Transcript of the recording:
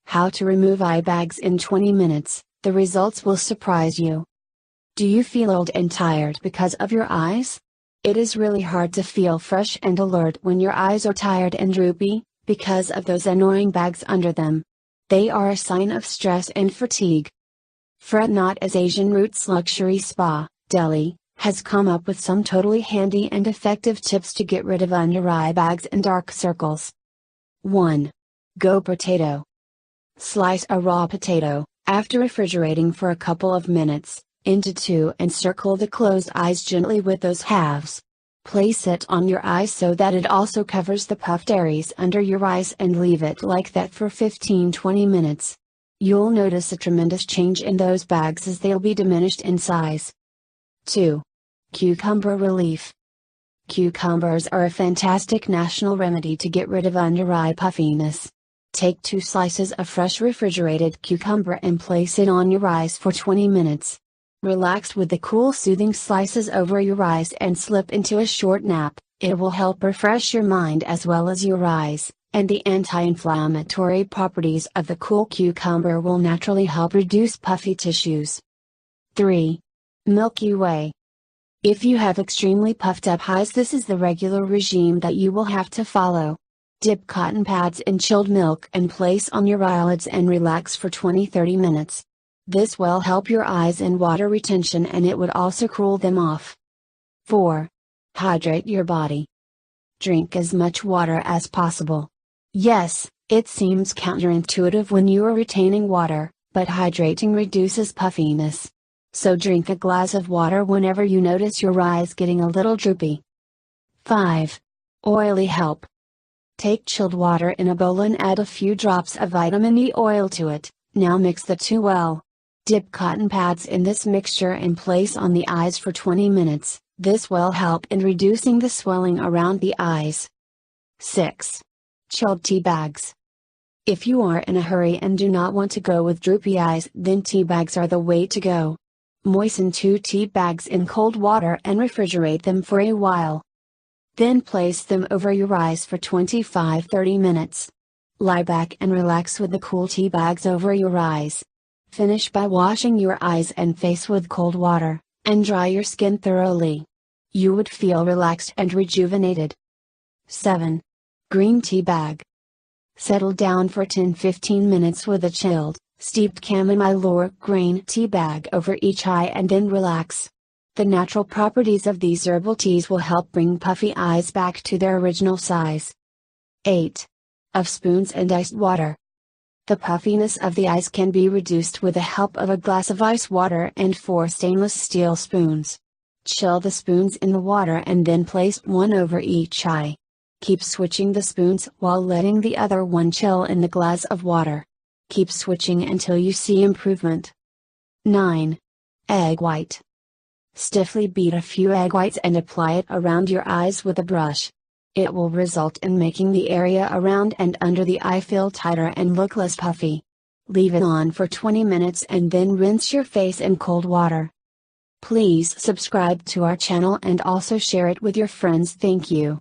How to remove eye bags in 20 minutes, the results will surprise you. Do you feel old and tired because of your eyes? It is really hard to feel fresh and alert when your eyes are tired and droopy, because of those annoying bags under them. They are a sign of stress and fatigue. Fret not, as Asian Roots Luxury Spa, Delhi, has come up with some totally handy and effective tips to get rid of under eye bags and dark circles. 1. Go potato. Slice a raw potato, after refrigerating for a couple of minutes, into two and circle the closed eyes gently with those halves. Place it on your eyes so that it also covers the puffed areas under your eyes and leave it like that for 15-20 minutes. You'll notice a tremendous change in those bags as they'll be diminished in size. 2. Cucumber relief. Cucumbers are a fantastic national remedy to get rid of under eye puffiness. Take 2 slices of fresh refrigerated cucumber and place it on your eyes for 20 minutes. Relax with the cool soothing slices over your eyes and slip into a short nap. It will help refresh your mind as well as your eyes, and the anti-inflammatory properties of the cool cucumber will naturally help reduce puffy tissues. 3. Milky Way. If you have extremely puffed up eyes, this is the regular regime that you will have to follow. Dip cotton pads in chilled milk and place on your eyelids and relax for 20-30 minutes. This will help your eyes in water retention, and it would also cool them off. 4. Hydrate your body. Drink as much water as possible. Yes, it seems counterintuitive when you are retaining water, but hydrating reduces puffiness. So drink a glass of water whenever you notice your eyes getting a little droopy. 5. Oily help. Take chilled water in a bowl and add a few drops of vitamin E oil to it. Now mix the two well. Dip cotton pads in this mixture and place on the eyes for 20 minutes. This will help in reducing the swelling around the eyes. 6. Chilled tea bags. If you are in a hurry and do not want to go with droopy eyes, then tea bags are the way to go. Moisten 2 tea bags in cold water and refrigerate them for a while. Then place them over your eyes for 25-30 minutes. Lie back and relax with the cool tea bags over your eyes. Finish by washing your eyes and face with cold water, and dry your skin thoroughly. You would feel relaxed and rejuvenated. 7. Green tea bag. Settle down for 10-15 minutes with a chilled, steeped chamomile or green tea bag over each eye and then relax. The natural properties of these herbal teas will help bring puffy eyes back to their original size. 8. Of spoons and iced water. The puffiness of the eyes can be reduced with the help of a glass of ice water and 4 stainless steel spoons. Chill the spoons in the water and then place one over each eye. Keep switching the spoons while letting the other one chill in the glass of water. Keep switching until you see improvement. 9. Egg white. Stiffly beat a few egg whites and apply it around your eyes with a brush. It will result in making the area around and under the eye feel tighter and look less puffy. Leave it on for 20 minutes and then rinse your face in cold water. Please subscribe to our channel and also share it with your friends. Thank you.